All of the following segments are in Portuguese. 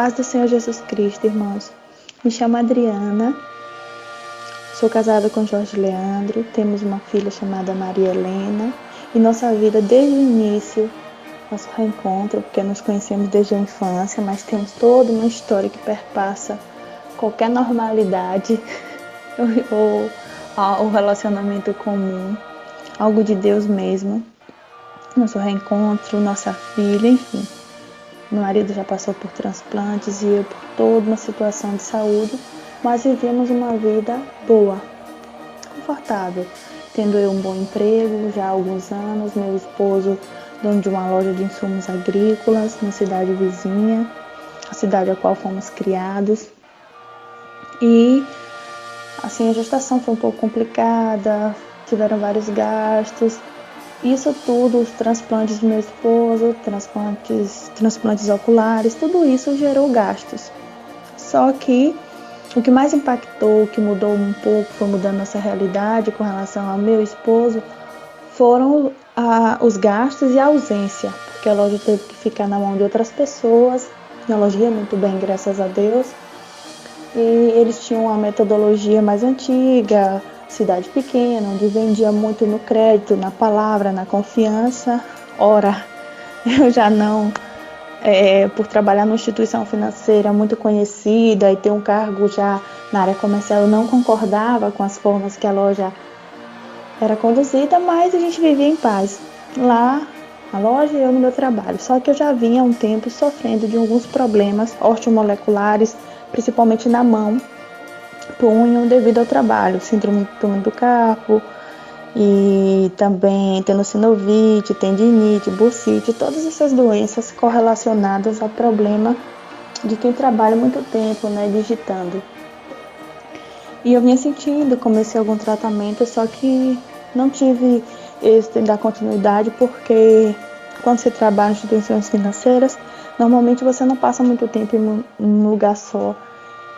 paz do Senhor Jesus Cristo, irmãos. Me chamo Adriana, sou casada com Jorge Leandro, temos uma filha chamada Maria Helena e nossa vida desde o início, nosso reencontro, porque nos conhecemos desde a infância, mas temos toda uma história que perpassa qualquer normalidade ou o relacionamento comum, algo de Deus mesmo. Nosso reencontro, nossa filha, enfim. Meu marido já passou por transplantes e eu por toda uma situação de saúde, mas vivíamos uma vida boa, confortável, tendo eu um bom emprego já há alguns anos, meu esposo dono de uma loja de insumos agrícolas na cidade vizinha, a cidade a qual fomos criados. E assim, a gestação foi um pouco complicada, tiveram vários gastos. Isso tudo, os transplantes do meu esposo, transplantes oculares, tudo isso gerou gastos. Só que o que mais impactou, o que mudou um pouco, foi mudando nossa realidade com relação ao meu esposo, foram os gastos e a ausência, porque a loja teve que ficar na mão de outras pessoas. A loja ia muito bem, graças a Deus. E eles tinham uma metodologia mais antiga, cidade pequena, onde vendia muito no crédito, na palavra, na confiança. Ora, eu já não, por trabalhar numa instituição financeira muito conhecida e ter um cargo já na área comercial, eu não concordava com as formas que a loja era conduzida, mas a gente vivia em paz. Lá, na loja e eu no meu trabalho. Só que eu já vinha há um tempo sofrendo de alguns problemas ortomoleculares, principalmente na mão, punho, devido ao trabalho, síndrome do túnel do carpo e também tenossinovite, tendinite, bursite, todas essas doenças correlacionadas ao problema de quem trabalha muito tempo, digitando. E eu vinha sentindo, comecei algum tratamento, só que não tive êxito em dar continuidade, porque quando você trabalha em instituições financeiras, normalmente você não passa muito tempo em um lugar só.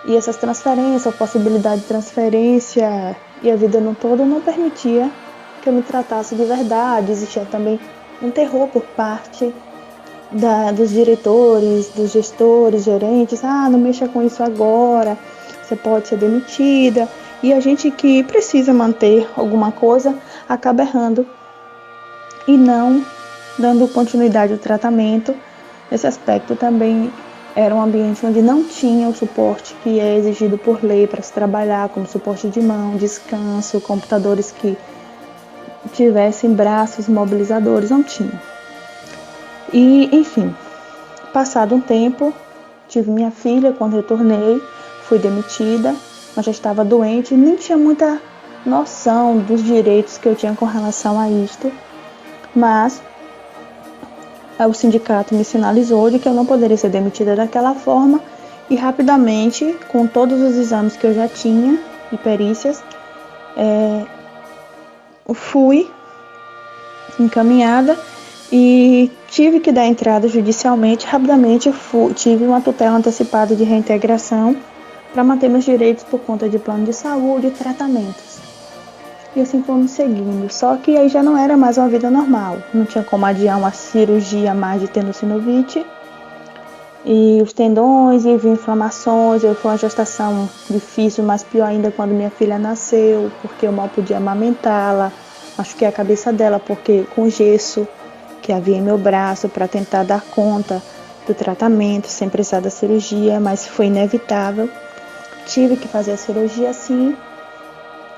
E essas transferências, a possibilidade de transferência e a vida no todo não permitia que eu me tratasse de verdade. Existia também um terror por parte dos diretores, dos gestores, gerentes. Não mexa com isso agora, você pode ser demitida. E a gente que precisa manter alguma coisa acaba errando e não dando continuidade ao tratamento. Nesse aspecto também era um ambiente onde não tinha o suporte que é exigido por lei para se trabalhar, como suporte de mão, descanso, computadores que tivessem braços mobilizadores, não tinha. E, enfim, passado um tempo, tive minha filha. Quando retornei, fui demitida, mas já estava doente e nem tinha muita noção dos direitos que eu tinha com relação a isto, mas o sindicato me sinalizou de que eu não poderia ser demitida daquela forma e rapidamente, com todos os exames que eu já tinha e perícias, fui encaminhada e tive que dar entrada judicialmente. Rapidamente tive uma tutela antecipada de reintegração para manter meus direitos por conta de plano de saúde e tratamentos. E assim fomos seguindo. Só que aí já não era mais uma vida normal. Não tinha como adiar uma cirurgia mais de tenossinovite. E os tendões, e havia inflamações. Foi uma gestação difícil, mas pior ainda quando minha filha nasceu, porque eu mal podia amamentá-la. Machuquei a cabeça dela, porque com gesso que havia em meu braço para tentar dar conta do tratamento, sem precisar da cirurgia, mas foi inevitável. Tive que fazer a cirurgia sim.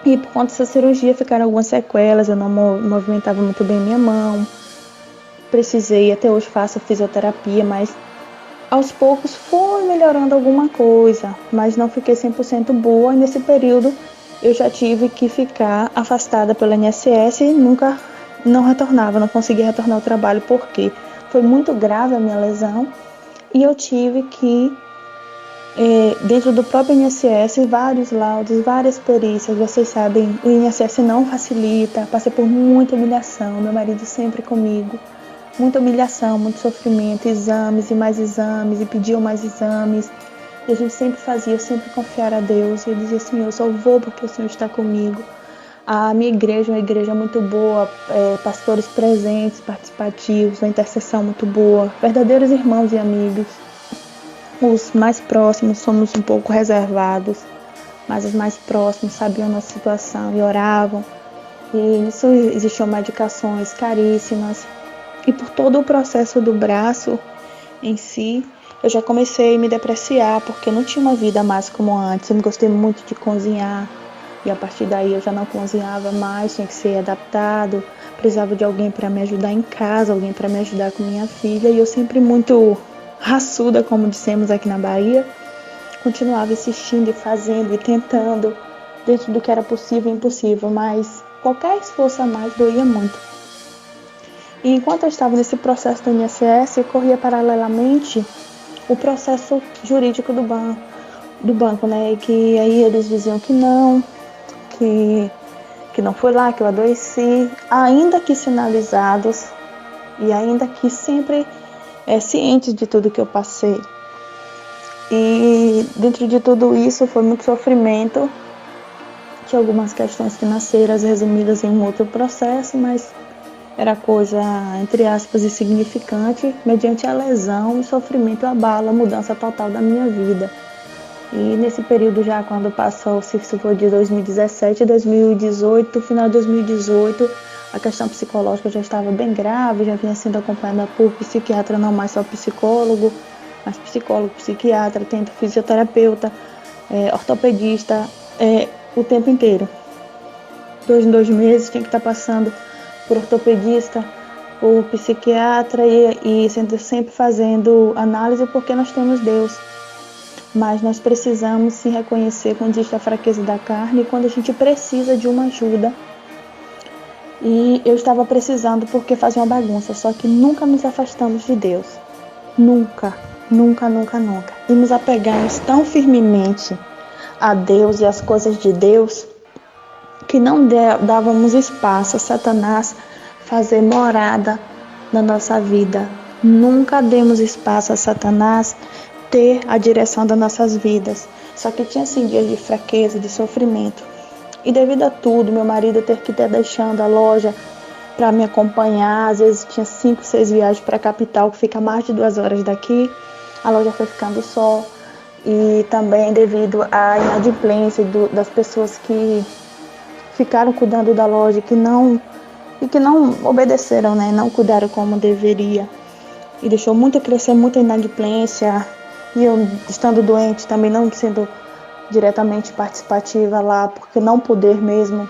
E por conta dessa cirurgia ficaram algumas sequelas, eu não movimentava muito bem minha mão. Precisei, até hoje faço fisioterapia, mas aos poucos foi melhorando alguma coisa, mas não fiquei 100% boa. E nesse período eu já tive que ficar afastada pelo INSS e não retornava, não conseguia retornar ao trabalho porque foi muito grave a minha lesão e eu tive que dentro do próprio INSS, vários laudos, várias perícias. Vocês sabem, o INSS não facilita. Passei por muita humilhação, meu marido sempre comigo. Muita humilhação, muito sofrimento, exames e mais exames, e pediam mais exames. E a gente sempre fazia, sempre confiar a Deus. E eu dizia, Senhor, eu só vou porque o Senhor está comigo. A minha igreja é uma igreja muito boa, pastores presentes, participativos, uma intercessão muito boa, verdadeiros irmãos e amigos. Os mais próximos somos um pouco reservados, mas os mais próximos sabiam nossa situação e oravam. E isso existiam medicações caríssimas. E por todo o processo do braço em si, eu já comecei a me depreciar, porque eu não tinha uma vida mais como antes. Eu gostei muito de cozinhar, e a partir daí eu já não cozinhava mais, tinha que ser adaptado. Precisava de alguém para me ajudar em casa, alguém para me ajudar com minha filha. E eu sempre muito raçuda, como dissemos aqui na Bahia, continuava insistindo e fazendo e tentando, dentro do que era possível e impossível, mas qualquer esforço a mais doía muito. E enquanto eu estava nesse processo do INSS, corria paralelamente o processo jurídico do banco, né? E que aí eles diziam que não foi lá, que eu adoeci, ainda que sinalizados e ainda que sempre cientes de tudo que eu passei. E dentro de tudo isso foi muito sofrimento, tinha algumas questões financeiras resumidas em um outro processo, mas era coisa, entre aspas, insignificante, mediante a lesão e sofrimento abala a mudança total da minha vida. E nesse período já, quando passou, se for de 2017 a 2018, final de 2018, a questão psicológica já estava bem grave, já vinha sendo acompanhada por psiquiatra, não mais só psicólogo, mas psicólogo, psiquiatra, tento fisioterapeuta, ortopedista, o tempo inteiro. 2 em 2 meses tinha que estar passando por ortopedista, por psiquiatra e sempre fazendo análise, porque nós temos Deus. Mas nós precisamos se reconhecer quando existe a fraqueza da carne e quando a gente precisa de uma ajuda. E eu estava precisando porque fazia uma bagunça, só que nunca nos afastamos de Deus. Nunca, nunca, nunca, nunca. E nos apegamos tão firmemente a Deus e às coisas de Deus que não dávamos espaço a Satanás fazer morada na nossa vida. Nunca demos espaço a Satanás ter a direção das nossas vidas. Só que tinha assim dias de fraqueza, de sofrimento. E devido a tudo, meu marido ter que estar deixando a loja para me acompanhar. Às vezes tinha 5, 6 viagens para a capital, que fica mais de 2 horas daqui. A loja foi ficando só. E também devido à inadimplência das pessoas que ficaram cuidando da loja que não obedeceram, né? Não cuidaram como deveria. E deixou muito crescer, muita inadimplência. E eu, estando doente, também não sendo diretamente participativa lá, porque não poder mesmo.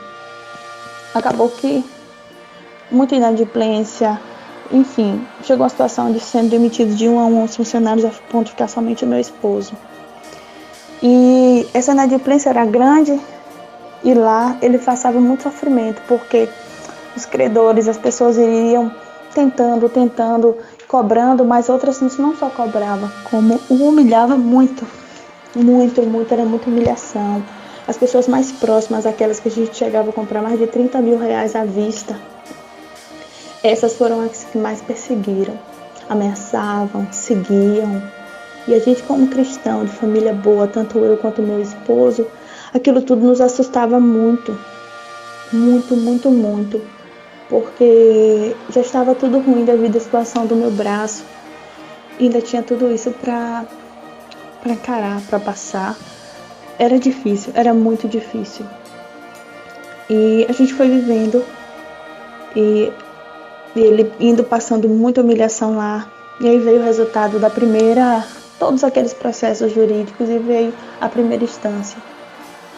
Acabou que muita inadimplência. Enfim, chegou a situação de sendo demitido de 1 a 1 os funcionários, a ponto de ficar somente o meu esposo. E essa inadimplência era grande. E lá ele passava muito sofrimento, porque os credores, as pessoas iriam tentando, cobrando, mas outras não só cobravam, como o humilhava muito, era muita humilhação. As pessoas mais próximas, aquelas que a gente chegava a comprar mais de 30 mil reais à vista, essas foram as que mais perseguiram, ameaçavam, seguiam. E a gente, como cristão, de família boa, tanto eu quanto meu esposo, aquilo tudo nos assustava muito, muito, muito, muito, porque já estava tudo ruim devido à situação do meu braço, e ainda tinha tudo isso para encarar, para passar. Era difícil, era muito difícil. E a gente foi vivendo, e ele indo passando muita humilhação lá, e aí veio o resultado todos aqueles processos jurídicos, e veio a primeira instância.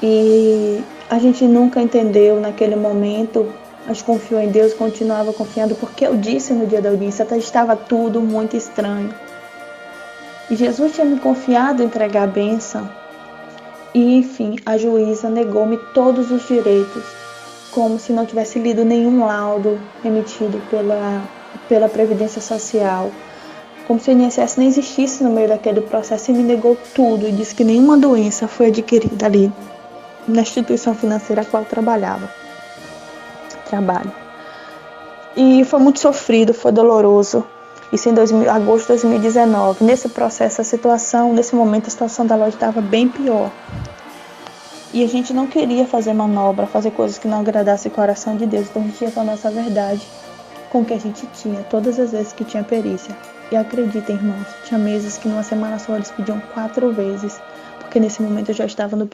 E a gente nunca entendeu naquele momento, a gente confiou em Deus, continuava confiando, porque eu disse no dia da audiência, estava tudo muito estranho. E Jesus tinha me confiado em entregar a bênção. E enfim, a juíza negou-me todos os direitos, como se não tivesse lido nenhum laudo emitido pela Previdência Social, como se o INSS nem existisse no meio daquele processo, e me negou tudo e disse que nenhuma doença foi adquirida ali na instituição financeira a qual eu trabalho. E foi muito sofrido, foi doloroso. Isso em agosto de 2019. Nesse processo, nesse momento, a situação da loja estava bem pior. E a gente não queria fazer manobra, fazer coisas que não agradassem o coração de Deus. Então a gente ia com a nossa verdade, com o que a gente tinha, todas as vezes que tinha perícia. E acreditem, irmãos, tinha meses que numa semana só eles pediam 4 vezes, porque nesse momento eu já estava no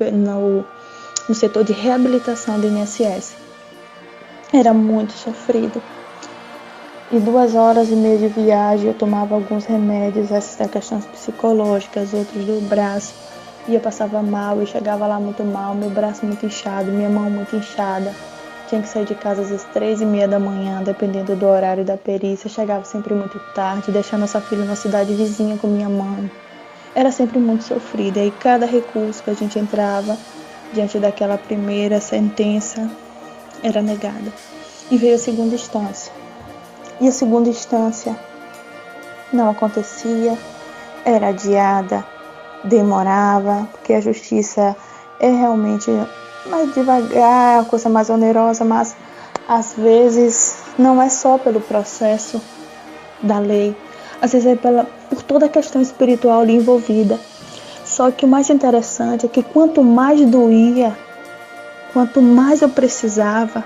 setor de reabilitação do INSS. Era muito sofrido. E 2 horas e meia de viagem eu tomava alguns remédios, essas questões psicológicas, outros do braço. E eu passava mal, eu chegava lá muito mal, meu braço muito inchado, minha mão muito inchada. Tinha que sair de casa às vezes 3h30 da manhã, dependendo do horário da perícia. Chegava sempre muito tarde, deixar nossa filha na cidade vizinha com minha mãe. Era sempre muito sofrida. E cada recurso que a gente entrava, diante daquela primeira sentença, era negada. E veio a segunda instância. E a segunda instância não acontecia, era adiada, demorava, porque a justiça é realmente mais devagar, a coisa mais onerosa, mas às vezes não é só pelo processo da lei, às vezes é por toda a questão espiritual ali envolvida. Só que o mais interessante é que quanto mais doía, quanto mais eu precisava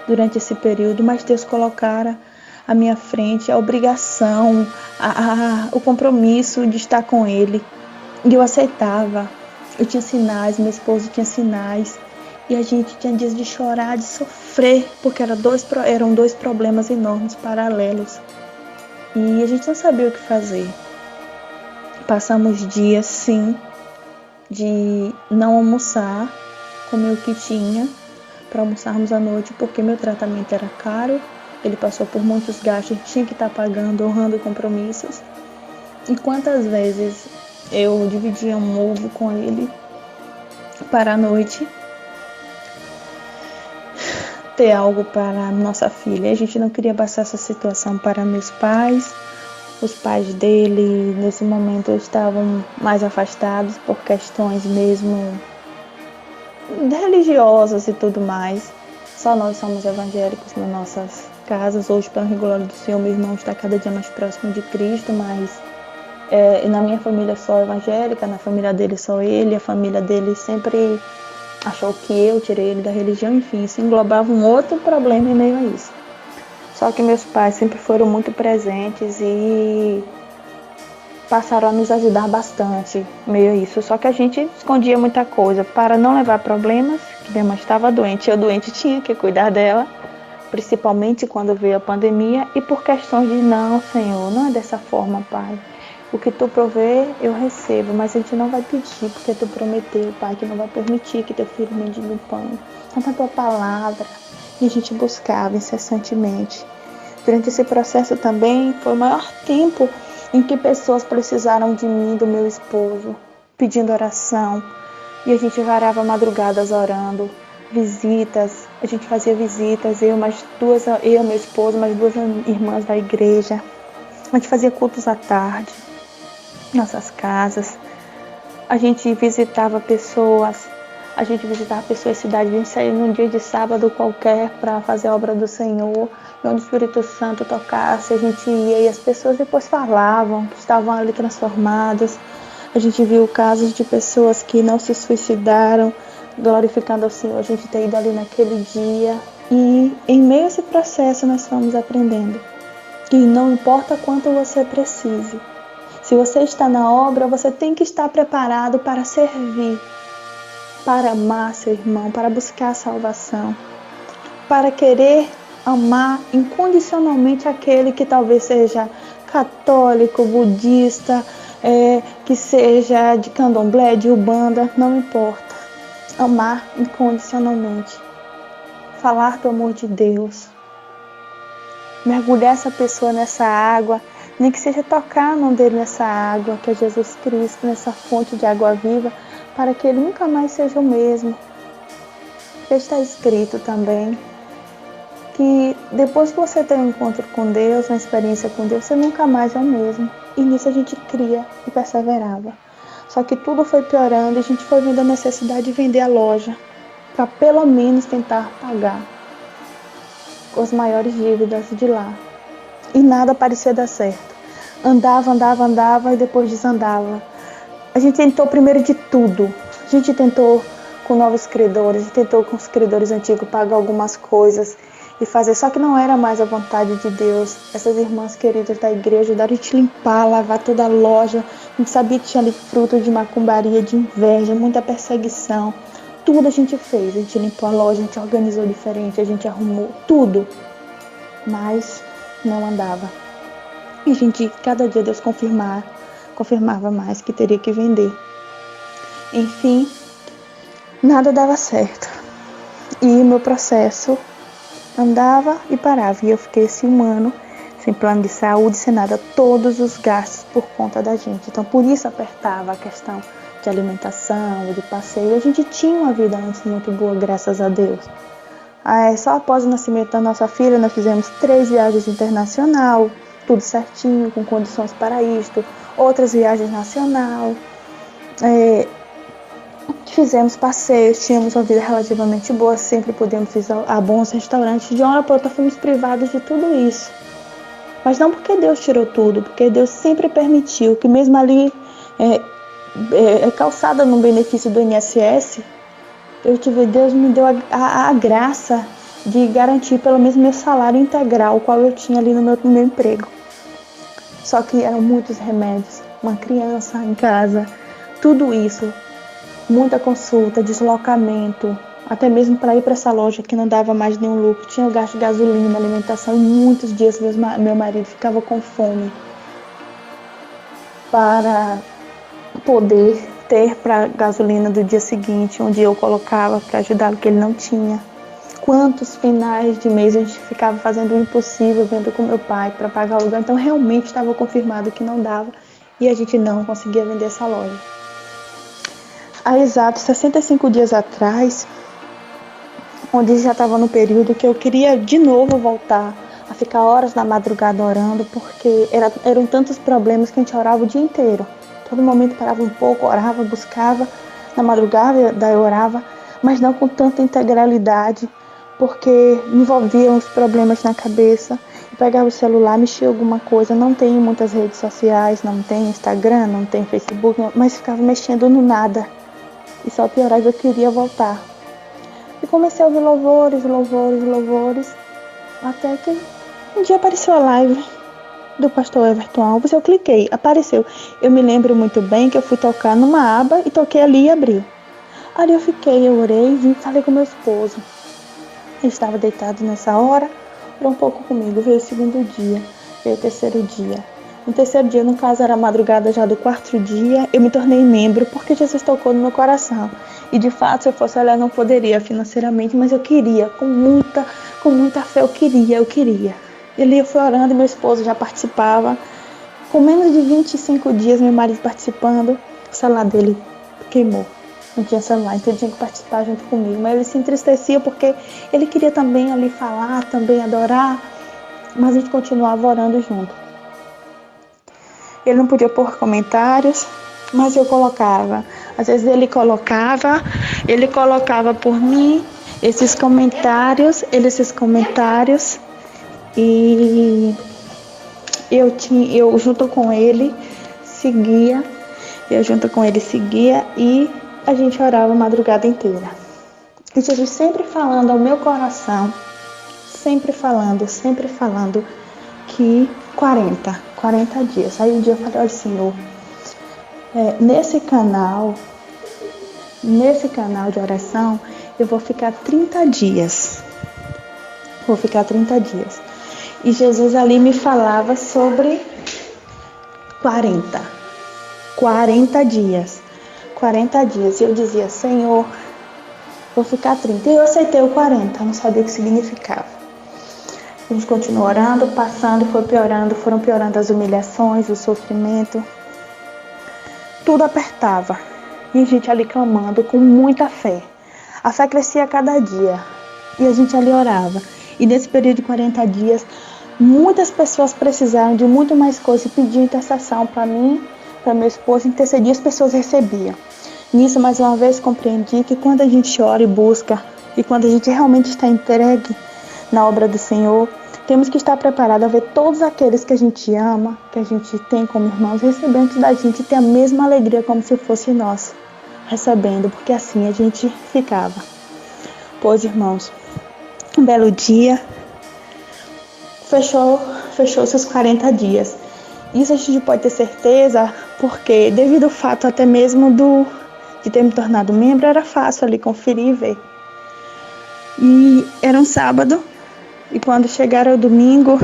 durante esse período, mais Deus colocara à minha frente a obrigação, o compromisso de estar com Ele. E eu aceitava. Eu tinha sinais, meu esposo tinha sinais. E a gente tinha dias de chorar, de sofrer, porque eram dois problemas enormes, paralelos. E a gente não sabia o que fazer. Passamos dias, sim, de não almoçar, comer o que tinha, para almoçarmos à noite, porque meu tratamento era caro. Ele passou por muitos gastos, tinha que estar pagando, honrando compromissos. E quantas vezes eu dividia um ovo com ele para a noite ter algo para nossa filha. A gente não queria passar essa situação para meus pais. Os pais dele, nesse momento, estavam mais afastados por questões mesmo religiosas e tudo mais. Só nós somos evangélicos nas nossas casas. Hoje, pela glória do Senhor, meu irmão está cada dia mais próximo de Cristo, mas na minha família só evangélica, na família dele só ele, a família dele sempre achou que eu tirei ele da religião, enfim, isso englobava um outro problema em meio a isso. Só que meus pais sempre foram muito presentes e passaram a nos ajudar bastante, meio a isso. Só que a gente escondia muita coisa para não levar problemas, que minha mãe estava doente, eu doente tinha que cuidar dela, principalmente quando veio a pandemia, e por questões de não, Senhor, não é dessa forma, Pai. O que tu provê, eu recebo, mas a gente não vai pedir, porque tu prometeu, Pai, que não vai permitir que teu filho mendigue o pão. Então, a tua palavra, e a gente buscava incessantemente. Durante esse processo também, foi o maior tempo em que pessoas precisaram de mim, do meu esposo, pedindo oração. E a gente varava madrugadas orando, visitas, a gente fazia visitas, eu, meu esposo, mais 2 irmãs da igreja. A gente fazia cultos à tarde, nossas casas. A gente visitava pessoas em cidade, a gente saía num dia de sábado qualquer para fazer a obra do Senhor, onde o Espírito Santo tocasse, a gente ia e as pessoas depois falavam que estavam ali transformadas. A gente viu casos de pessoas que não se suicidaram, glorificando ao Senhor, a gente ter ido ali naquele dia. E em meio a esse processo nós fomos aprendendo que não importa quanto você precise, se você está na obra, você tem que estar preparado para servir, para amar seu irmão, para buscar a salvação, para querer amar incondicionalmente aquele que talvez seja católico, budista, que seja de candomblé, de umbanda, não importa. Amar incondicionalmente. Falar do amor de Deus. Mergulhar essa pessoa nessa água, nem que seja tocar a mão dele nessa água, que é Jesus Cristo, nessa fonte de água viva, para que ele nunca mais seja o mesmo. Está escrito também que depois que você tem um encontro com Deus, uma experiência com Deus, você nunca mais é o mesmo. E nisso a gente cria e perseverava. Só que tudo foi piorando e a gente foi vendo a necessidade de vender a loja, para pelo menos tentar pagar as maiores dívidas de lá. E nada parecia dar certo. Andava e depois desandava. A gente tentou primeiro de tudo. A gente tentou com novos credores, a gente tentou com os credores antigos pagar algumas coisas. e fazer. Só que não era mais a vontade de Deus. Essas irmãs queridas da igreja ajudaram a gente limpar, lavar toda a loja. A gente sabia que tinha ali fruto de macumbaria, de inveja, muita perseguição. Tudo a gente fez. A gente limpou a loja, a gente organizou diferente, a gente arrumou tudo. Mas não andava. E a gente, cada dia Deus confirmava mais que teria que vender. Enfim, nada dava certo. E o meu processo andava e parava. E eu fiquei esse 1 ano sem plano de saúde, sem nada. Todos os gastos por conta da gente. Então, por isso apertava a questão de alimentação, de passeio. A gente tinha uma vida antes muito boa, graças a Deus. Só após o nascimento da nossa filha, nós fizemos 3 viagens internacionais, tudo certinho, com condições para isto. Outras viagens nacional. Fizemos passeios, tínhamos uma vida relativamente boa, sempre podíamos ir a bons restaurantes. De uma hora para outra fomos privados de tudo isso. Mas não porque Deus tirou tudo, porque Deus sempre permitiu que mesmo ali, calçada no benefício do INSS, Deus me deu a graça de garantir pelo menos meu salário integral, o qual eu tinha ali no meu emprego. Só que eram muitos remédios, uma criança em casa, tudo isso. Muita consulta, deslocamento, até mesmo para ir para essa loja que não dava mais nenhum lucro. Tinha o gasto de gasolina, alimentação, e muitos dias meu marido ficava com fome para poder ter para gasolina do dia seguinte, onde eu colocava para ajudar o que ele não tinha. Quantos finais de mês a gente ficava fazendo o impossível, vendo com meu pai para pagar o aluguel. Então realmente estava confirmado que não dava e a gente não conseguia vender essa loja. Há exatos 65 dias atrás, onde já estava no período que eu queria de novo voltar a ficar horas na madrugada orando, porque eram tantos problemas que a gente orava o dia inteiro. Todo momento parava um pouco, orava, buscava, na madrugada daí eu orava, mas não com tanta integralidade, porque me envolviam os problemas na cabeça. Eu pegava o celular, mexia alguma coisa, não tenho muitas redes sociais, não tenho Instagram, não tenho Facebook, mas ficava mexendo no nada. E só piorava, eu queria voltar. E comecei a ouvir louvores, até que um dia apareceu a live do pastor Everton Alves, eu cliquei, apareceu. Eu me lembro muito bem que eu fui tocar numa aba e toquei ali e abriu. Ali eu orei, vim, falei com meu esposo. Ele estava deitado nessa hora, orou um pouco comigo, veio o 2º dia, veio o 3º dia. No 3º dia, no caso, era a madrugada já do 4º dia, eu me tornei membro porque Jesus tocou no meu coração. E de fato, se eu fosse olhar, não poderia financeiramente, mas eu queria, com muita fé, eu queria. E ali eu fui orando e meu esposo já participava. Com menos de 25 dias, meu marido participando, o celular dele queimou. Não tinha celular, então ele tinha que participar junto comigo. Mas ele se entristecia porque ele queria também ali falar, também adorar, mas a gente continuava orando junto. Ele não podia pôr comentários, mas eu colocava. Às vezes ele colocava por mim esses comentários e eu junto com ele seguia e a gente orava a madrugada inteira. E Jesus sempre falando ao meu coração, sempre falando que 40 dias. Aí um dia eu falei, olha Senhor, nesse canal de oração, eu vou ficar 30 dias. E Jesus ali me falava sobre 40 dias. E eu dizia, Senhor, vou ficar 30. E eu aceitei o 40, não sabia o que significava. A gente continuou orando, passando, foram piorando as humilhações, o sofrimento. Tudo apertava. E a gente ali clamando com muita fé. A fé crescia a cada dia. E a gente ali orava. E nesse período de 40 dias, muitas pessoas precisaram de muito mais coisa e pediam intercessão para mim, para meu esposo, intercedia, as pessoas recebiam. Nisso, mais uma vez, compreendi que quando a gente ora e busca, e quando a gente realmente está entregue na obra do Senhor, temos que estar preparados a ver todos aqueles que a gente ama, que a gente tem como irmãos, recebendo da gente e ter a mesma alegria como se fosse nós, recebendo, porque assim a gente ficava. Pois, irmãos, um belo dia, fechou seus 40 dias. Isso a gente pode ter certeza porque, devido ao fato até mesmo de ter me tornado membro, era fácil ali conferir e ver. E era um sábado, e quando chegaram o domingo,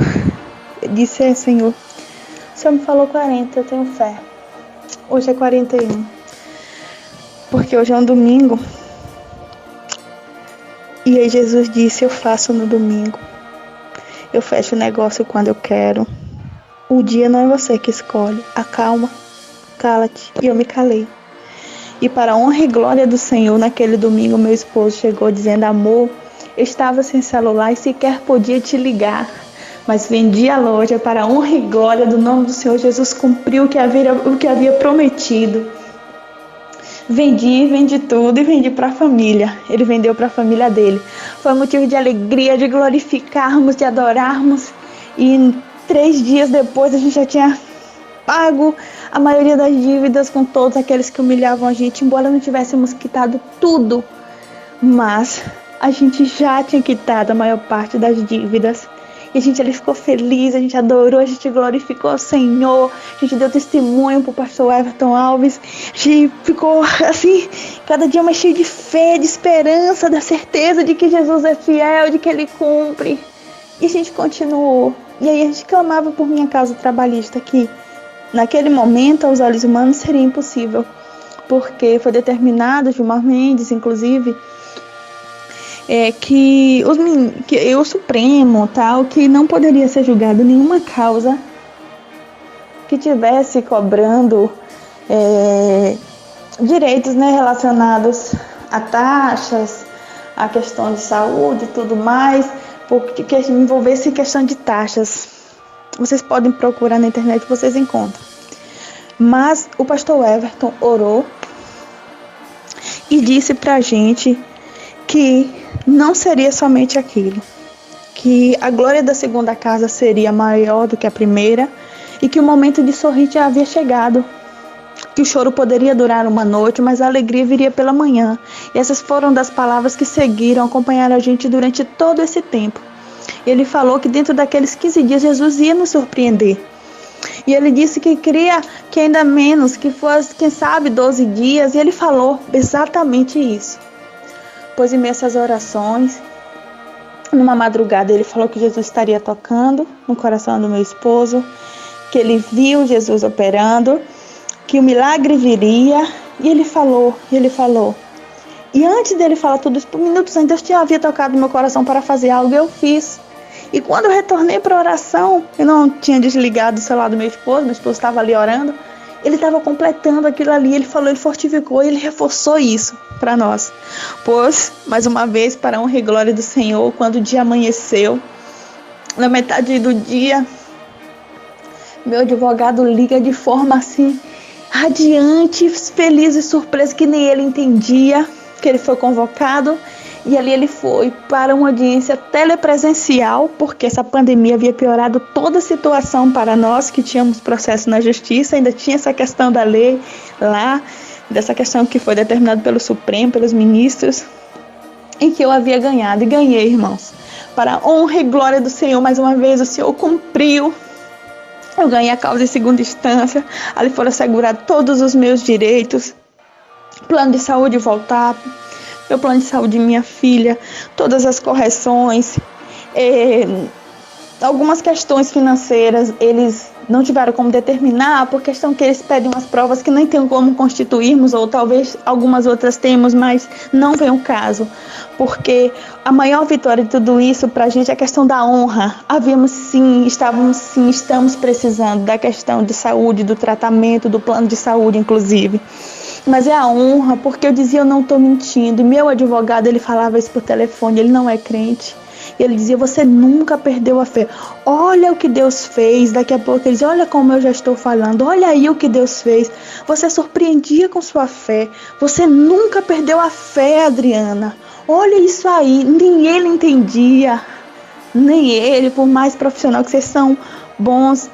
eu disse: Senhor, o Senhor me falou 40, eu tenho fé. Hoje é 41. Porque hoje é um domingo. E aí Jesus disse: eu faço no domingo. Eu fecho o negócio quando eu quero. O dia não é você que escolhe. Acalma, cala-te. E eu me calei. E para a honra e glória do Senhor, naquele domingo, meu esposo chegou dizendo: amor, eu estava sem celular e sequer podia te ligar. Mas vendi a loja para a honra e glória do nome do Senhor. Jesus cumpriu o que havia prometido. Vendi tudo e vendi para a família. Ele vendeu para a família dele. Foi motivo de alegria, de glorificarmos, de adorarmos. E 3 dias depois a gente já tinha pago a maioria das dívidas com todos aqueles que humilhavam a gente. Embora não tivéssemos quitado tudo, mas a gente já tinha quitado a maior parte das dívidas. E a gente ali ficou feliz, a gente adorou, a gente glorificou o Senhor, a gente deu testemunho pro pastor Everton Alves, a gente ficou assim, cada dia mais cheio de fé, de esperança, da certeza de que Jesus é fiel, de que Ele cumpre. E a gente continuou. E aí a gente clamava por minha causa trabalhista, que naquele momento, aos olhos humanos, seria impossível, porque foi determinado, Gilmar Mendes, inclusive, que o Supremo, tal, que não poderia ser julgado nenhuma causa que tivesse cobrando direitos, né, relacionados a taxas, a questão de saúde e tudo mais, porque que envolvesse questão de taxas. Vocês podem procurar na internet, vocês encontram. Mas o pastor Everton orou e disse pra gente que não seria somente aquilo, que a glória da segunda casa seria maior do que a primeira e que o momento de sorrir já havia chegado, que o choro poderia durar uma noite, mas a alegria viria pela manhã. E essas foram das palavras que seguiram, acompanharam a gente durante todo esse tempo. Ele falou que dentro daqueles 15 dias Jesus ia nos surpreender. E ele disse que queria que ainda menos, que fosse, quem sabe, 12 dias, e ele falou exatamente isso. Pois em meio a essas orações, numa madrugada, ele falou que Jesus estaria tocando no coração do meu esposo, que ele viu Jesus operando, que o milagre viria, e ele falou. E antes dele falar tudo isso, por minutos antes, Deus já havia tocado no meu coração para fazer algo, e eu fiz. E quando eu retornei para a oração, eu não tinha desligado o celular do meu esposo estava ali orando, ele estava completando aquilo ali, ele falou, ele fortificou, ele reforçou isso para nós. Pois, mais uma vez, para a honra e glória do Senhor, quando o dia amanheceu, na metade do dia, meu advogado liga de forma assim, radiante, feliz e surpreso, que nem ele entendia que ele foi convocado. E ali ele foi para uma audiência telepresencial, porque essa pandemia havia piorado toda a situação para nós que tínhamos processo na justiça. Ainda tinha essa questão da lei lá, dessa questão que foi determinada pelo Supremo, pelos ministros, em que eu havia ganhado. E ganhei, irmãos. Para a honra e glória do Senhor, mais uma vez, o Senhor cumpriu. Eu ganhei a causa em segunda instância. Ali foram assegurados todos os meus direitos. Plano de saúde voltar. Meu plano de saúde de minha filha, todas as correções, algumas questões financeiras, eles não tiveram como determinar, por questão que eles pedem umas provas que nem tem como constituirmos, ou talvez algumas outras temos, mas não vem o caso, porque a maior vitória de tudo isso para a gente é a questão da honra. Estamos precisando da questão de saúde, do tratamento, do plano de saúde, inclusive. Mas é a honra, porque eu dizia, eu não estou mentindo. E meu advogado, ele falava isso por telefone, ele não é crente. E ele dizia, você nunca perdeu a fé. Olha o que Deus fez. Daqui a pouco ele dizia, olha como eu já estou falando. Olha aí o que Deus fez. Você surpreendia com sua fé. Você nunca perdeu a fé, Adriana. Olha isso aí. Nem ele entendia. Nem ele, por mais profissional que vocês são, bons.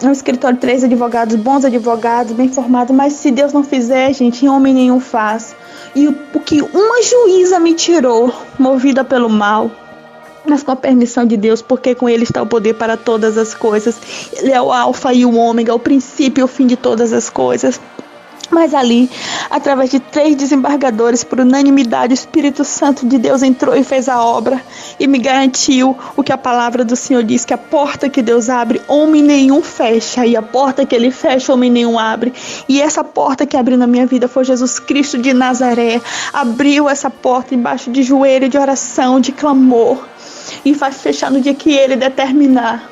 É um escritório, 3 advogados, bons advogados, bem formados, mas se Deus não fizer, gente, homem nenhum faz. E o que uma juíza me tirou, movida pelo mal, mas com a permissão de Deus, porque com Ele está o poder para todas as coisas. Ele é o alfa e o ômega, o princípio e o fim de todas as coisas. Mas ali, através de 3 desembargadores, por unanimidade, o Espírito Santo de Deus entrou e fez a obra e me garantiu o que a palavra do Senhor diz, que a porta que Deus abre, homem nenhum fecha, e a porta que Ele fecha, homem nenhum abre. E essa porta que abriu na minha vida foi Jesus Cristo de Nazaré. Abriu essa porta embaixo de joelho, de oração, de clamor, e vai fechar no dia que Ele determinar.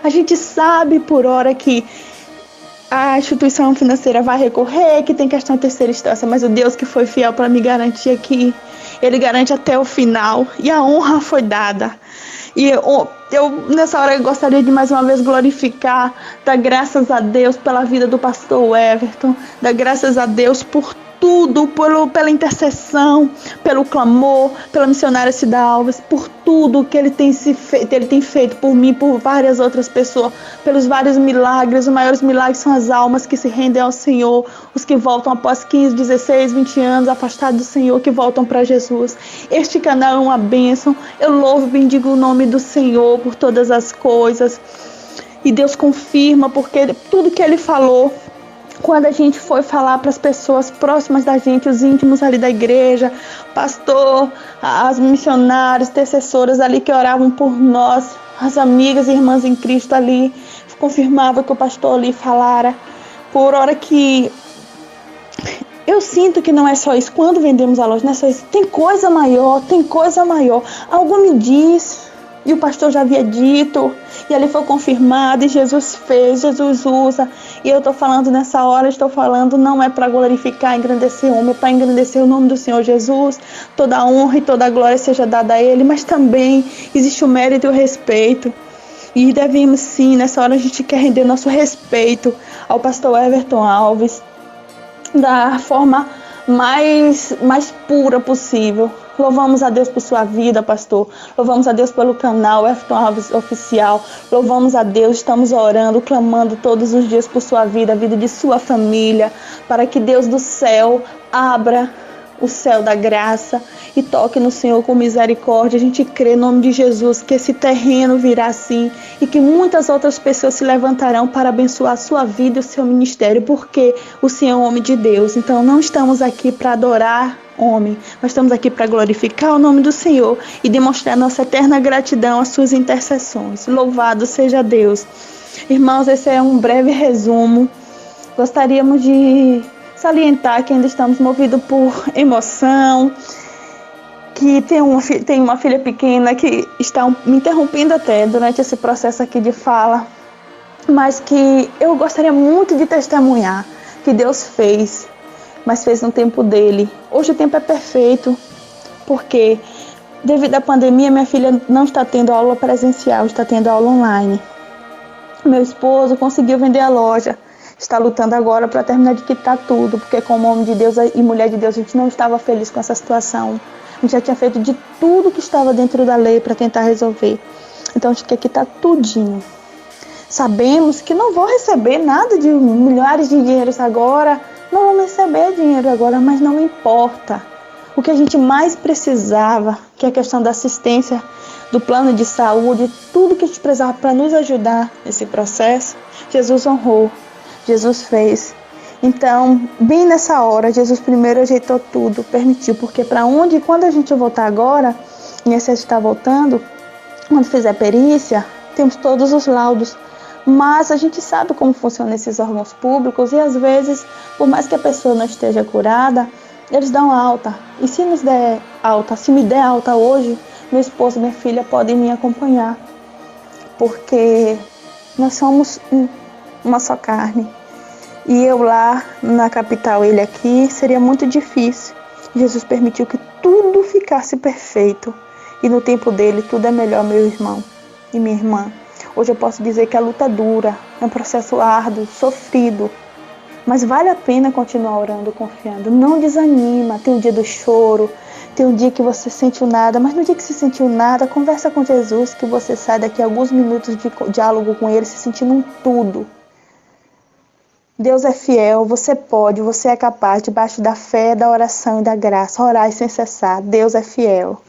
A gente sabe por hora que a instituição financeira vai recorrer, que tem questão de terceira instância, mas o Deus que foi fiel para me garantir aqui, Ele garante até o final, e a honra foi dada. E eu nessa hora eu gostaria de mais uma vez glorificar, dar graças a Deus pela vida do pastor Everton, dar graças a Deus por tudo, pela intercessão, pelo clamor, pela missionária Cida Alves, por tudo que ele tem feito por mim, por várias outras pessoas, pelos vários milagres. Os maiores milagres são as almas que se rendem ao Senhor, os que voltam após 15, 16, 20 anos afastados do Senhor, que voltam para Jesus. Este canal é uma bênção. Eu louvo e bendigo o nome do Senhor por todas as coisas. E Deus confirma, porque tudo que Ele falou, quando a gente foi falar para as pessoas próximas da gente, os íntimos ali da igreja, pastor, as missionárias, intercessoras ali que oravam por nós, as amigas e irmãs em Cristo ali, confirmava que o pastor ali falara, por hora que eu sinto que não é só isso. Quando vendemos a loja, não é só isso. Tem coisa maior, tem coisa maior. Algo me diz, e o pastor já havia dito, e ali foi confirmado, e Jesus fez, Jesus usa. E eu estou falando nessa hora, estou falando não é para glorificar, engrandecer o homem, é para engrandecer o nome do Senhor Jesus. Toda a honra e toda a glória seja dada a Ele, mas também existe o mérito e o respeito. E devemos sim, nessa hora a gente quer render nosso respeito ao pastor Everton Alves, da forma mais pura possível. Louvamos a Deus por sua vida, pastor. Louvamos a Deus pelo canal Everton Alves Oficial. Louvamos a Deus, estamos orando, clamando todos os dias por sua vida, a vida de sua família, para que Deus do céu abra o céu da graça e toque no Senhor com misericórdia. A gente crê em nome de Jesus que esse terreno virá assim e que muitas outras pessoas se levantarão para abençoar a sua vida e o seu ministério, porque o Senhor é um homem de Deus. Então não estamos aqui para adorar homem, nós estamos aqui para glorificar o nome do Senhor e demonstrar nossa eterna gratidão às suas intercessões. Louvado seja Deus. Irmãos, esse é um breve resumo. Gostaríamos de salientar que ainda estamos movidos por emoção, que tem uma filha pequena que está me interrompendo até durante esse processo aqui de fala, mas que eu gostaria muito de testemunhar que Deus fez, mas fez no tempo dele. Hoje o tempo é perfeito, porque devido à pandemia minha filha não está tendo aula presencial, está tendo aula online. Meu esposo conseguiu vender a loja, está lutando agora para terminar de quitar tudo, porque como homem de Deus e mulher de Deus a gente não estava feliz com essa situação. A gente já tinha feito de tudo que estava dentro da lei para tentar resolver. Então a gente quer quitar tudinho. Sabemos que não vou receber nada de milhares de dinheiros agora, não vamos receber dinheiro agora, mas não importa. O que a gente mais precisava, que é a questão da assistência, do plano de saúde, tudo que a gente precisava para nos ajudar nesse processo, Jesus honrou. Jesus fez. Então, bem nessa hora, Jesus primeiro ajeitou tudo, permitiu, porque para onde e quando a gente voltar agora, e esse está voltando, quando fizer perícia, temos todos os laudos, mas a gente sabe como funcionam esses órgãos públicos e às vezes, por mais que a pessoa não esteja curada, eles dão alta. E se nos der alta, se me der alta hoje, meu esposo e minha filha podem me acompanhar, porque nós somos uma só carne. E eu lá na capital, ele aqui, seria muito difícil. Jesus permitiu que tudo ficasse perfeito. E no tempo dele, tudo é melhor, meu irmão e minha irmã. Hoje eu posso dizer que a luta é dura, é um processo árduo, sofrido. Mas vale a pena continuar orando, confiando. Não desanima, tem o dia do choro, tem um dia que você sentiu nada, mas no dia que você sentiu nada, conversa com Jesus, que você sai daqui a alguns minutos de diálogo com ele, se sentindo um tudo. Deus é fiel, você pode, você é capaz, debaixo da fé, da oração e da graça, orar sem cessar. Deus é fiel.